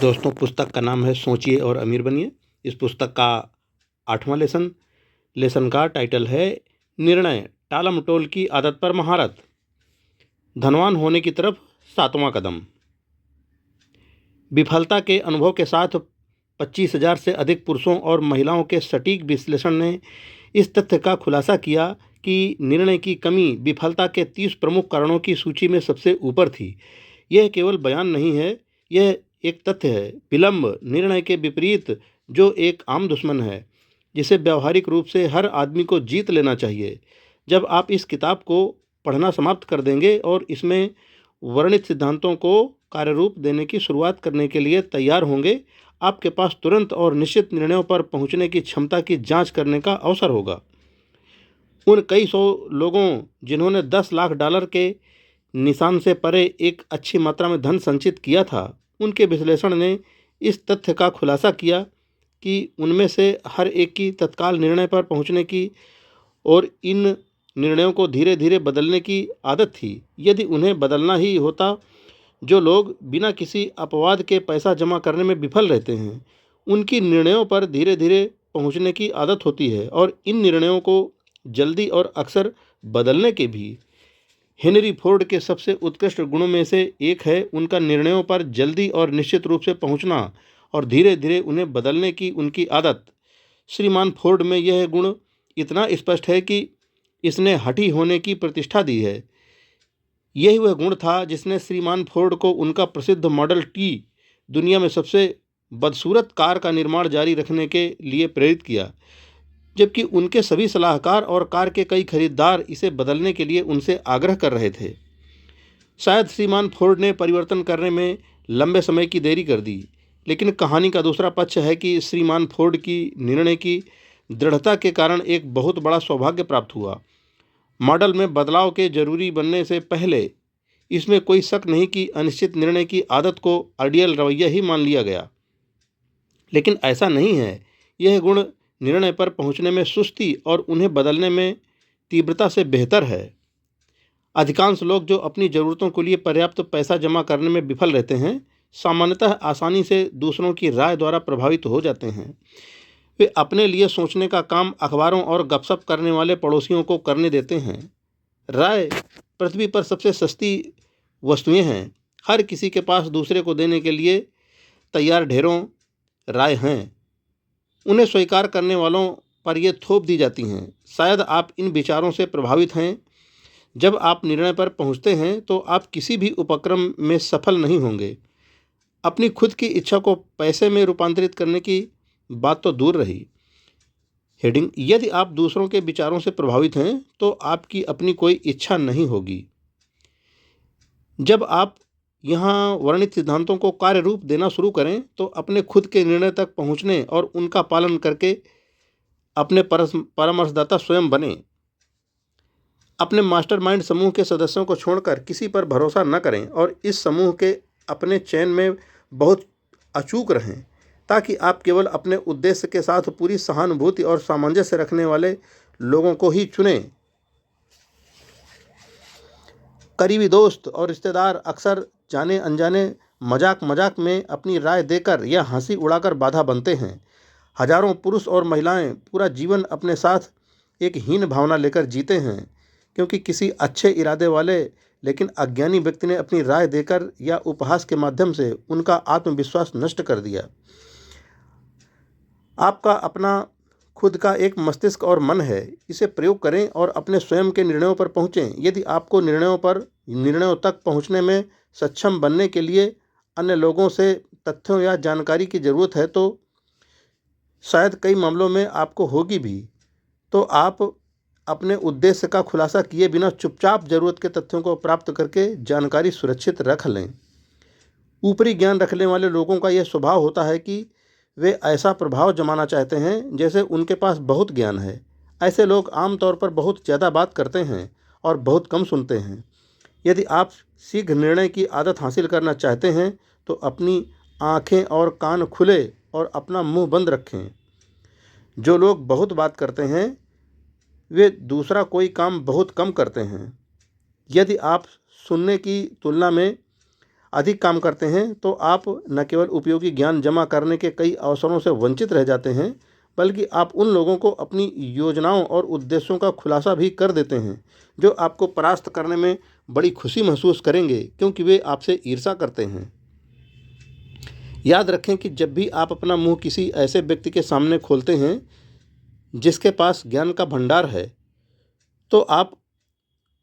दोस्तों, पुस्तक का नाम है सोचिए और अमीर बनिए। इस पुस्तक का 8वां लेसन का टाइटल है निर्णय, टालमटोल की आदत पर महारत, धनवान होने की तरफ 7वां कदम। विफलता के अनुभव के साथ 25,000 से अधिक पुरुषों और महिलाओं के सटीक विश्लेषण ने इस तथ्य का खुलासा किया कि निर्णय की कमी विफलता के 30 प्रमुख कारणों की सूची में सबसे ऊपर थी। यह केवल बयान नहीं है, यह एक तथ्य है। विलंब निर्णय के विपरीत जो एक आम दुश्मन है जिसे व्यावहारिक रूप से हर आदमी को जीत लेना चाहिए। जब आप इस किताब को पढ़ना समाप्त कर देंगे और इसमें वर्णित सिद्धांतों को कार्यरूप देने की शुरुआत करने के लिए तैयार होंगे, आपके पास तुरंत और निश्चित निर्णयों पर पहुंचने की क्षमता की जांच करने का अवसर होगा। उन कई सौ लोगों जिन्होंने $10 लाख के निशान से परे एक अच्छी मात्रा में धन संचित किया था, उनके विश्लेषण ने इस तथ्य का खुलासा किया कि उनमें से हर एक की तत्काल निर्णय पर पहुंचने की और इन निर्णयों को धीरे धीरे बदलने की आदत थी। यदि उन्हें बदलना ही होता, जो लोग बिना किसी अपवाद के पैसा जमा करने में विफल रहते हैं, उनकी निर्णयों पर धीरे धीरे पहुंचने की आदत होती है और इन निर्णयों को जल्दी और अक्सर बदलने के भी। हेनरी फोर्ड के सबसे उत्कृष्ट गुणों में से एक है उनका निर्णयों पर जल्दी और निश्चित रूप से पहुंचना और धीरे धीरे उन्हें बदलने की उनकी आदत। श्रीमान फोर्ड में यह गुण इतना स्पष्ट है कि इसने हठी होने की प्रतिष्ठा दी है। यही वह गुण था जिसने श्रीमान फोर्ड को उनका प्रसिद्ध मॉडल टी, दुनिया में सबसे बदसूरत कार का निर्माण जारी रखने के लिए प्रेरित किया, जबकि उनके सभी सलाहकार और कार के कई खरीदार इसे बदलने के लिए उनसे आग्रह कर रहे थे। शायद श्रीमान फोर्ड ने परिवर्तन करने में लंबे समय की देरी कर दी, लेकिन कहानी का दूसरा पक्ष है कि श्रीमान फोर्ड की निर्णय की दृढ़ता के कारण एक बहुत बड़ा सौभाग्य प्राप्त हुआ। मॉडल में बदलाव के जरूरी बनने से पहले इसमें कोई शक नहीं कि अनिश्चित निर्णय की आदत को आइडियल रवैया ही मान लिया गया, लेकिन ऐसा नहीं है। यह गुण निर्णय पर पहुंचने में सुस्ती और उन्हें बदलने में तीव्रता से बेहतर है। अधिकांश लोग जो अपनी ज़रूरतों के लिए पर्याप्त पैसा जमा करने में विफल रहते हैं, सामान्यतः आसानी से दूसरों की राय द्वारा प्रभावित हो जाते हैं। वे अपने लिए सोचने का काम अखबारों और गपशप करने वाले पड़ोसियों को करने देते हैं। राय पृथ्वी पर सबसे सस्ती वस्तुएं हैं। हर किसी के पास दूसरे को देने के लिए तैयार ढेरों राय हैं। उन्हें स्वीकार करने वालों पर ये थोप दी जाती हैं। शायद आप इन विचारों से प्रभावित हैं। जब आप निर्णय पर पहुंचते हैं तो आप किसी भी उपक्रम में सफल नहीं होंगे। अपनी खुद की इच्छा को पैसे में रूपांतरित करने की बात तो दूर रही। हेडिंग: यदि आप दूसरों के विचारों से प्रभावित हैं तो आपकी अपनी कोई इच्छा नहीं होगी। जब आप यहाँ वर्णित सिद्धांतों को कार्य रूप देना शुरू करें तो अपने खुद के निर्णय तक पहुँचने और उनका पालन करके अपने परामर्शदाता स्वयं बने। अपने मास्टरमाइंड समूह के सदस्यों को छोड़कर किसी पर भरोसा न करें और इस समूह के अपने चयन में बहुत अचूक रहें, ताकि आप केवल अपने उद्देश्य के साथ पूरी सहानुभूति और सामंजस्य रखने वाले लोगों को ही चुनें। करीबी दोस्त और रिश्तेदार अक्सर जाने अनजाने मजाक में अपनी राय देकर या हंसी उड़ाकर बाधा बनते हैं। हजारों पुरुष और महिलाएं पूरा जीवन अपने साथ एक हीन भावना लेकर जीते हैं, क्योंकि किसी अच्छे इरादे वाले लेकिन अज्ञानी व्यक्ति ने अपनी राय देकर या उपहास के माध्यम से उनका आत्मविश्वास नष्ट कर दिया। आपका अपना खुद का एक मस्तिष्क और मन है। इसे प्रयोग करें और अपने स्वयं के निर्णयों पर पहुँचें। यदि आपको निर्णयों तक पहुँचने में सक्षम बनने के लिए अन्य लोगों से तथ्यों या जानकारी की ज़रूरत है, तो शायद कई मामलों में आपको होगी भी, तो आप अपने उद्देश्य का खुलासा किए बिना चुपचाप ज़रूरत के तथ्यों को प्राप्त करके जानकारी सुरक्षित रख लें। ऊपरी ज्ञान रखने वाले लोगों का यह स्वभाव होता है कि वे ऐसा प्रभाव जमाना चाहते हैं जैसे उनके पास बहुत ज्ञान है। ऐसे लोग आमतौर पर बहुत ज़्यादा बात करते हैं और बहुत कम सुनते हैं। यदि आप शीघ्र निर्णय की आदत हासिल करना चाहते हैं तो अपनी आँखें और कान खुले और अपना मुंह बंद रखें। जो लोग बहुत बात करते हैं वे दूसरा कोई काम बहुत कम करते हैं। यदि आप सुनने की तुलना में अधिक काम करते हैं तो आप न केवल उपयोगी ज्ञान जमा करने के कई अवसरों से वंचित रह जाते हैं, बल्कि आप उन लोगों को अपनी योजनाओं और उद्देश्यों का खुलासा भी कर देते हैं जो आपको परास्त करने में बड़ी खुशी महसूस करेंगे, क्योंकि वे आपसे ईर्ष्या करते हैं। याद रखें कि जब भी आप अपना मुंह किसी ऐसे व्यक्ति के सामने खोलते हैं जिसके पास ज्ञान का भंडार है, तो आप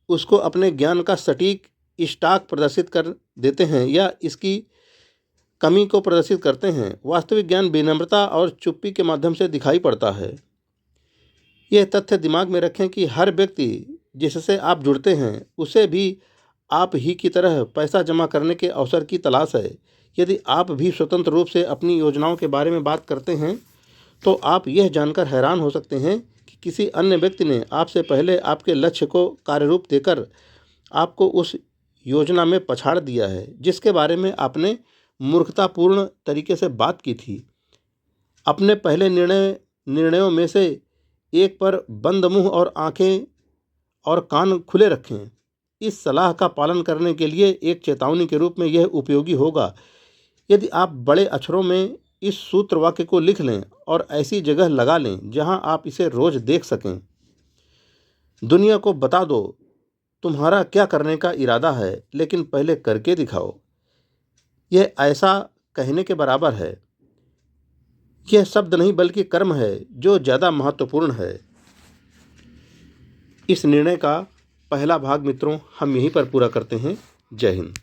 उसको अपने ज्ञान का सटीक स्टॉक प्रदर्शित कर देते हैं या इसकी कमी को प्रदर्शित करते हैं। वास्तविक ज्ञान विनम्रता और चुप्पी के माध्यम से दिखाई पड़ता है। यह तथ्य दिमाग में रखें कि हर व्यक्ति जिससे आप जुड़ते हैं उसे भी आप ही की तरह पैसा जमा करने के अवसर की तलाश है। यदि आप भी स्वतंत्र रूप से अपनी योजनाओं के बारे में बात करते हैं तो आप यह जानकर हैरान हो सकते हैं कि किसी अन्य व्यक्ति ने आपसे पहले आपके लक्ष्य को कार्यरूप देकर आपको उस योजना में पछाड़ दिया है जिसके बारे में आपने मूर्खतापूर्ण तरीके से बात की थी। अपने पहले निर्णयों में से एक पर बंद मुंह और आंखें और कान खुले रखें। इस सलाह का पालन करने के लिए एक चेतावनी के रूप में यह उपयोगी होगा यदि आप बड़े अक्षरों में इस सूत्र वाक्य को लिख लें और ऐसी जगह लगा लें जहां आप इसे रोज देख सकें। दुनिया को बता दो तुम्हारा क्या करने का इरादा है, लेकिन पहले करके दिखाओ। यह ऐसा कहने के बराबर है। यह शब्द नहीं बल्कि कर्म है जो ज़्यादा महत्वपूर्ण है। इस निर्णय का पहला भाग मित्रों हम यहीं पर पूरा करते हैं। जय हिंद।